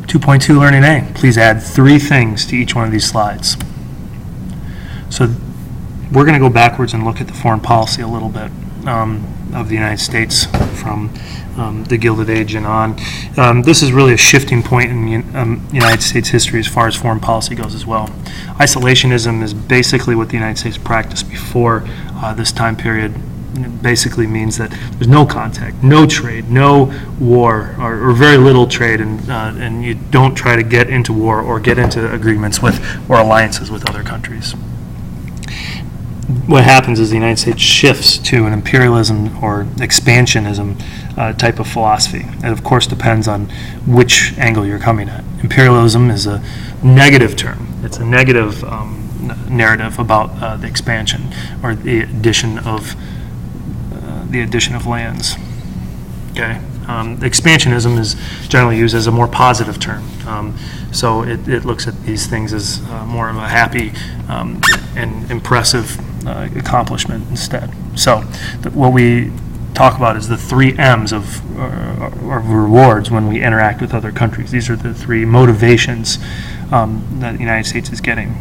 2.2 Learning A, please add 3 things to each one of these slides. So we're going to go backwards and look at the foreign policy a little bit of the United States from the Gilded Age and on. This is really a shifting point in United States history as far as foreign policy goes as well. Isolationism is basically what the United States practiced before this time period. It basically means that there's no contact, no trade, no war, or very little trade, and you don't try to get into war or get into agreements with or alliances with other countries. What happens is the United States shifts to an imperialism or expansionism type of philosophy. It, of course, depends on which angle you're coming at. Imperialism is a negative term. It's a negative narrative about the expansion or the addition of lands. Okay. Expansionism is generally used as a more positive term. So it looks at these things as more of a happy and impressive accomplishment instead. So what we talk about is the 3 M's of rewards when we interact with other countries. These are the 3 motivations that the United States is getting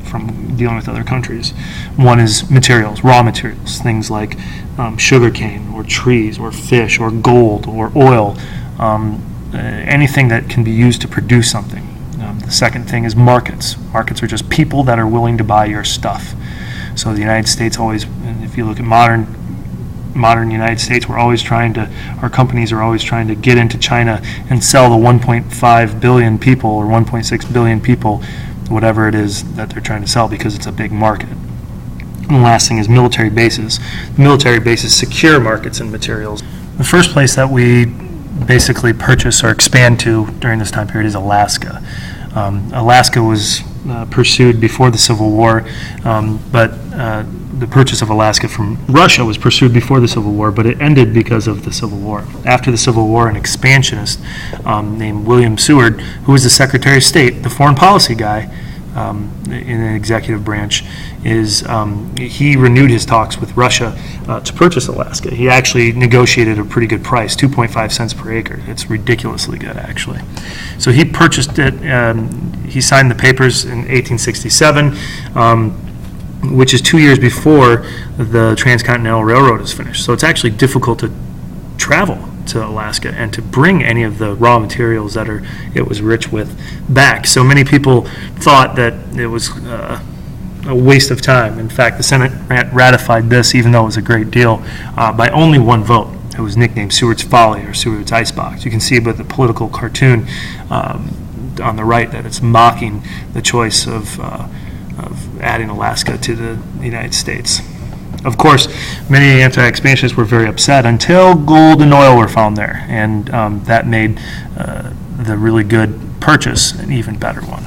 from dealing with other countries. One is materials, raw materials, things like sugarcane or trees or fish or gold or oil, anything that can be used to produce something. The second thing is markets. Markets are just people that are willing to buy your stuff. So the United States always, if you look at modern United States, our companies are always trying to get into China and sell the 1.5 billion people or 1.6 billion people, whatever it is that they're trying to sell, because it's a big market. And the last thing is military bases. Military bases secure markets and materials. The first place that we basically purchase or expand to during this time period is Alaska. Alaska was pursued before the Civil War, but the purchase of Alaska from Russia was pursued before the Civil War, but it ended because of the Civil War. After the Civil War, an expansionist named William Seward, who was the Secretary of State, the foreign policy guy in the executive branch, he renewed his talks with Russia to purchase Alaska. He actually negotiated a pretty good price, 2.5 cents per acre. It's ridiculously good, actually. So he purchased it. He signed the papers in 1867, which is 2 years before the Transcontinental Railroad is finished. So it's actually difficult to travel to Alaska and to bring any of the raw materials that it was rich with back. So many people thought that it was a waste of time. In fact, the Senate ratified this, even though it was a great deal, by only 1 vote. It was nicknamed Seward's Folly or Seward's Icebox. You can see by the political cartoon on the right that it's mocking the choice of adding Alaska to the United States. Of course, many anti-expansionists were very upset until gold and oil were found there, and that made the really good purchase an even better one.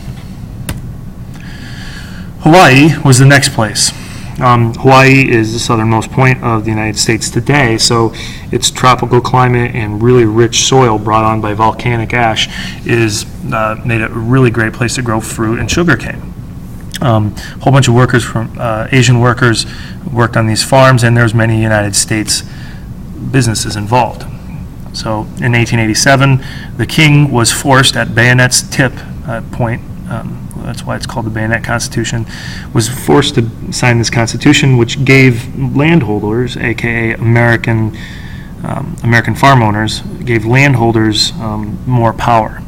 Hawaii was the next place. Hawaii is the southernmost point of the United States today, so its tropical climate and really rich soil brought on by volcanic ash made it a really great place to grow fruit and sugarcane. A whole bunch of workers Asian workers worked on these farms, and there's many United States businesses involved. So in 1887, the king was forced at bayonet's tip point, that's why it's called the Bayonet Constitution, was forced to sign this constitution, which gave landholders, aka American farm owners, gave landholders more power.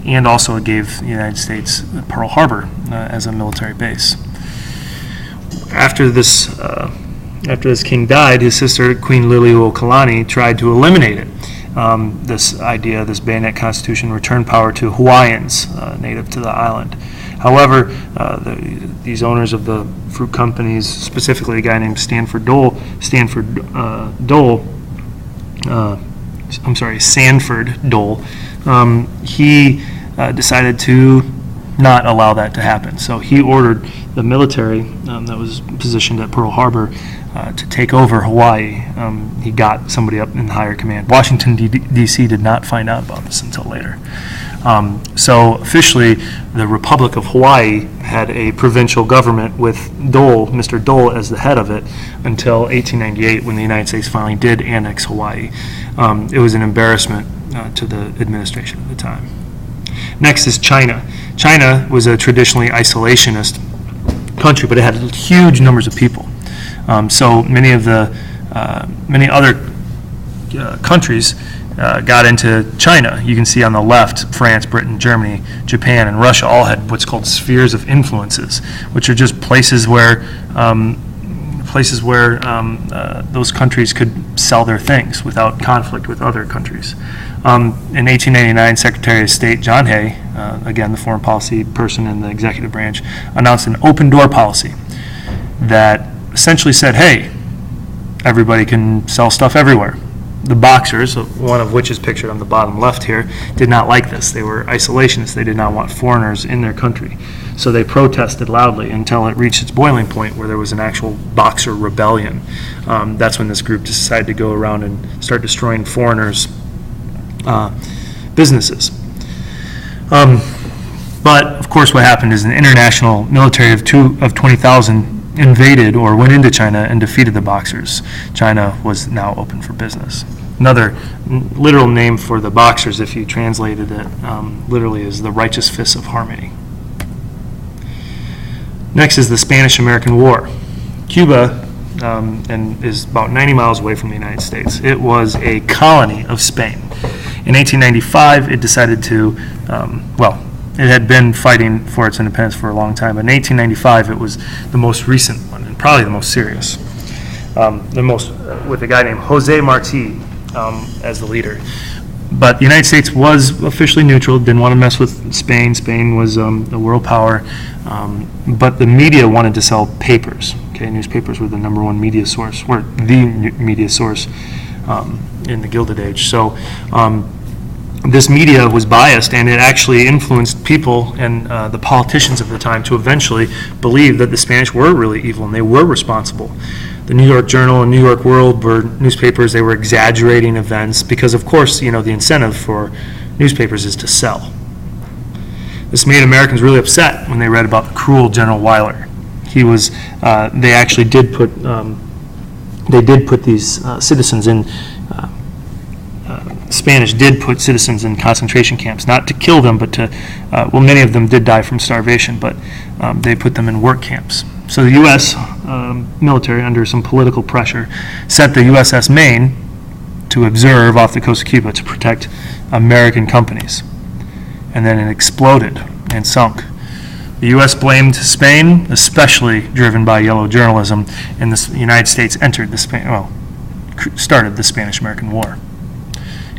And also it gave the United States Pearl Harbor as a military base. After this king died, his sister, Queen Liliuokalani, tried to eliminate it. This Bayonet Constitution, returned power to Hawaiians native to the island. However, these owners of the fruit companies, specifically a guy named Sanford Dole, he decided to not allow that to happen. So he ordered the military that was positioned at Pearl Harbor to take over Hawaii. He got somebody up in higher command. Washington, D.C. did not find out about this until later. So officially, the Republic of Hawaii had a provincial government with Mr. Dole, as the head of it until 1898, when the United States finally did annex Hawaii. It was an embarrassment to the administration at the time. Next is China. China was a traditionally isolationist country, but it had huge numbers of people. So many other countries got into China. You can see on the left, France, Britain, Germany, Japan, and Russia all had what's called spheres of influences, which are just places where those countries could sell their things without conflict with other countries. In 1889, Secretary of State John Hay, again the foreign policy person in the executive branch, announced an open door policy that essentially said, hey, everybody can sell stuff everywhere. The Boxers, one of which is pictured on the bottom left here, did not like this. They were isolationists. They did not want foreigners in their country. So they protested loudly until it reached its boiling point where there was an actual Boxer rebellion. That's when this group decided to go around and start destroying foreigners' businesses. But, of course, what happened is an international military of 20,000 invaded or went into China and defeated the Boxers. China was now open for business. Another literal name for the Boxers, if you translated it literally, is the righteous fists of harmony. Next is the Spanish-American War. Cuba is about 90 miles away from the United States. It was a colony of Spain. In 1895, it decided to, it had been fighting for its independence for a long time, but in 1895 it was the most recent one, and probably the most serious. With a guy named Jose Marti as the leader. But the United States was officially neutral, didn't want to mess with Spain. Spain was a world power, but the media wanted to sell papers. Okay, newspapers were the number one media source, were the media source in the Gilded Age. So this media was biased, and it actually influenced people and the politicians of the time to eventually believe that the Spanish were really evil and they were responsible. The New York Journal and New York World were newspapers. They were exaggerating events because, of course, the incentive for newspapers is to sell. This made Americans really upset when they read about the cruel General Weyler. He was. They actually did put. They did put these citizens in. Spanish did put citizens in concentration camps, not to kill them, but to, many of them did die from starvation, but they put them in work camps. So the U.S. Military, under some political pressure, sent the USS Maine to observe off the coast of Cuba to protect American companies. And then it exploded and sunk. The U.S. blamed Spain, especially driven by yellow journalism, and the United States started the Spanish-American War.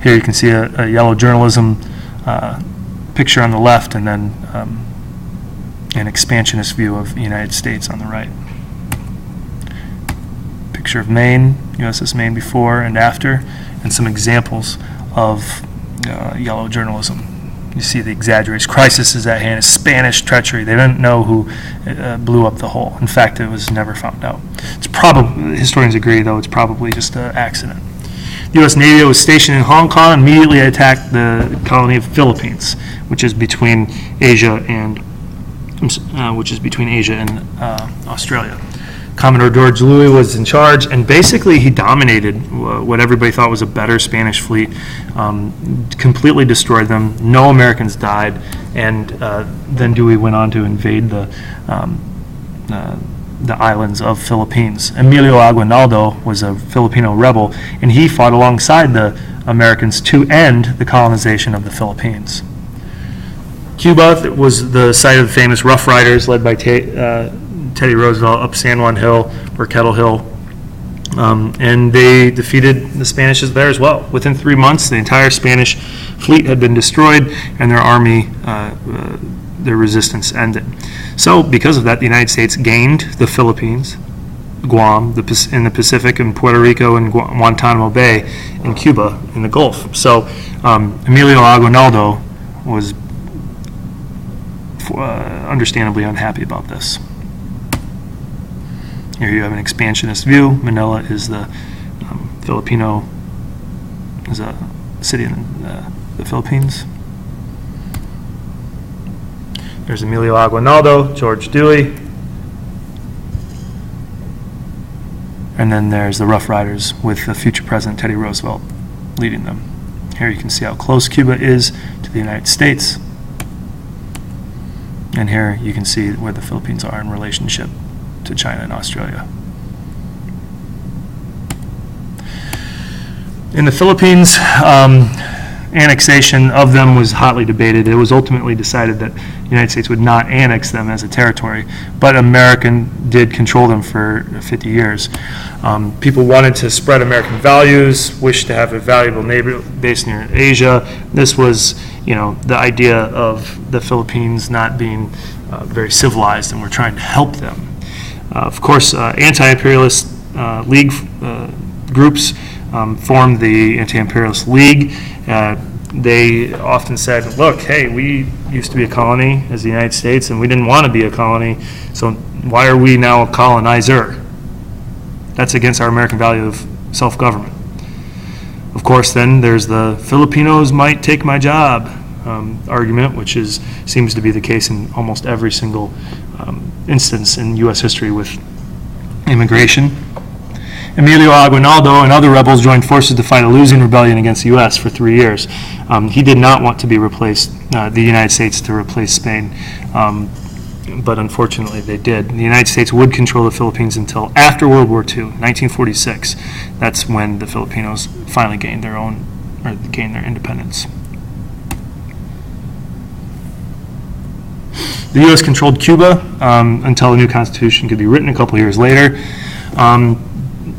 Here you can see a yellow journalism picture on the left, and then an expansionist view of the United States on the right. Picture of Maine, USS Maine before and after, and some examples of yellow journalism. You see the exaggeration. Crisis is at hand. Spanish treachery. They didn't know who blew up the hole. In fact, it was never found out. It's probably, historians agree, though, it's probably just an accident. The U.S. Navy was stationed in Hong Kong and immediately attacked the colony of Philippines, which is between Asia and Australia. Commodore George Louis was in charge, and basically he dominated what everybody thought was a better Spanish fleet, completely destroyed them. No Americans died, and then Dewey went on to invade the islands of Philippines. Emilio Aguinaldo was a Filipino rebel, and he fought alongside the Americans to end the colonization of the Philippines. Cuba was the site of the famous Rough Riders led by Teddy Roosevelt up San Juan Hill or Kettle Hill, and they defeated the Spanish there as well. Within 3 months, the entire Spanish fleet had been destroyed, and their army, their resistance ended. So, because of that, the United States gained the Philippines, Guam, in the Pacific, and Puerto Rico and Guantanamo Bay in Cuba in the Gulf. So, Emilio Aguinaldo was understandably unhappy about this. Here you have an expansionist view. Manila is the is a city in the Philippines. There's Emilio Aguinaldo, George Dewey, and then there's the Rough Riders with the future President Teddy Roosevelt leading them. Here you can see how close Cuba is to the United States. And here you can see where the Philippines are in relationship to China and Australia. In the Philippines, annexation of them was hotly debated. It was ultimately decided that the United States would not annex them as a territory, but America did control them for 50 years. People wanted to spread American values, wished to have a valuable neighbor base near Asia. This was, the idea of the Philippines not being very civilized, and we're trying to help them. Of course, anti-imperialist league groups formed the Anti-Imperialist League. They often said, look, hey, we used to be a colony as the United States, and we didn't want to be a colony, so why are we now a colonizer? That's against our American value of self-government. Of course, then there's the Filipinos might take my job argument, which seems to be the case in almost every single instance in U.S. history with immigration. Emilio Aguinaldo and other rebels joined forces to fight a losing rebellion against the U.S. for 3 years. He did not want to be replaced, the United States to replace Spain, but unfortunately they did. The United States would control the Philippines until after World War II, 1946. That's when the Filipinos finally gained their independence. The U.S. controlled Cuba until a new constitution could be written a couple years later.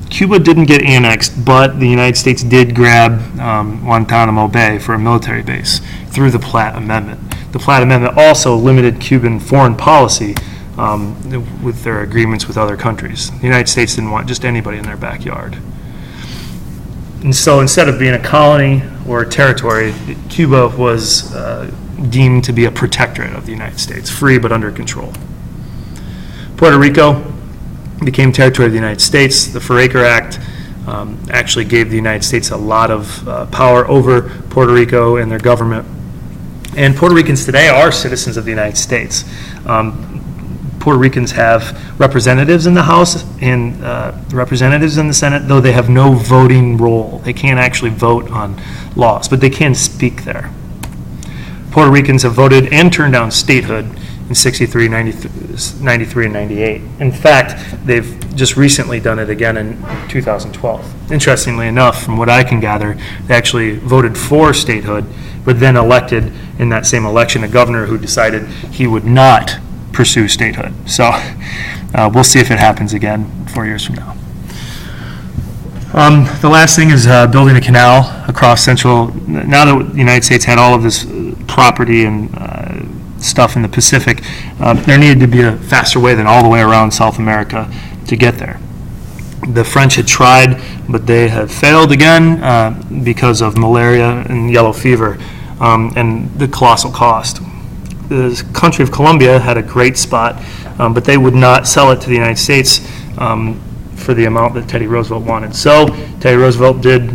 Cuba didn't get annexed, but the United States did grab Guantanamo Bay for a military base through the Platt Amendment. The Platt Amendment also limited Cuban foreign policy with their agreements with other countries. The United States didn't want just anybody in their backyard. And so instead of being a colony or a territory, Cuba was deemed to be a protectorate of the United States, free but under control. Puerto Rico became territory of the United States. The Foraker Act actually gave the United States a lot of power over Puerto Rico and their government. And Puerto Ricans today are citizens of the United States. Puerto Ricans have representatives in the House and representatives in the Senate, though they have no voting role. They can't actually vote on laws, but they can speak there. Puerto Ricans have voted and turned down statehood in 63, 93, and 98. In fact, they've just recently done it again in 2012. Interestingly enough, from what I can gather, they actually voted for statehood, but then elected in that same election a governor who decided he would not pursue statehood. So we'll see if it happens again 4 years from now. The last thing is building a canal across central. Now that the United States had all of this property and stuff in the Pacific, there needed to be a faster way than all the way around South America to get there. The French had tried, but they have failed again because of malaria and yellow fever and the colossal cost. The country of Colombia had a great spot, but they would not sell it to the United States for the amount that Teddy Roosevelt wanted. So Teddy Roosevelt did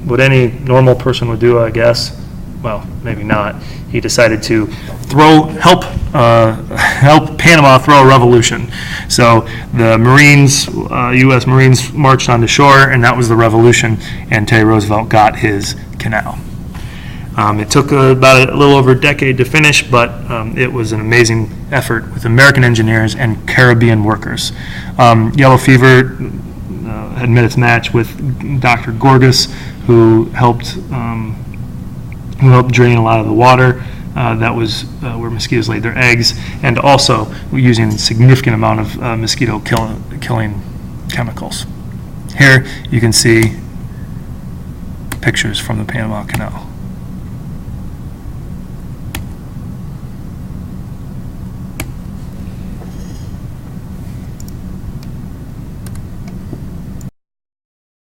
what any normal person would do, I guess. Well, maybe not. He decided to help Panama throw a revolution. So the Marines, U.S. Marines, marched onto shore, and that was the revolution. And Teddy Roosevelt got his canal. It took about a little over a decade to finish, but it was an amazing effort with American engineers and Caribbean workers. Yellow fever had met its match with Dr. Gorgas, who helped drain a lot of the water. That was where mosquitoes laid their eggs, and also using a significant amount of mosquito killing chemicals. Here you can see pictures from the Panama Canal.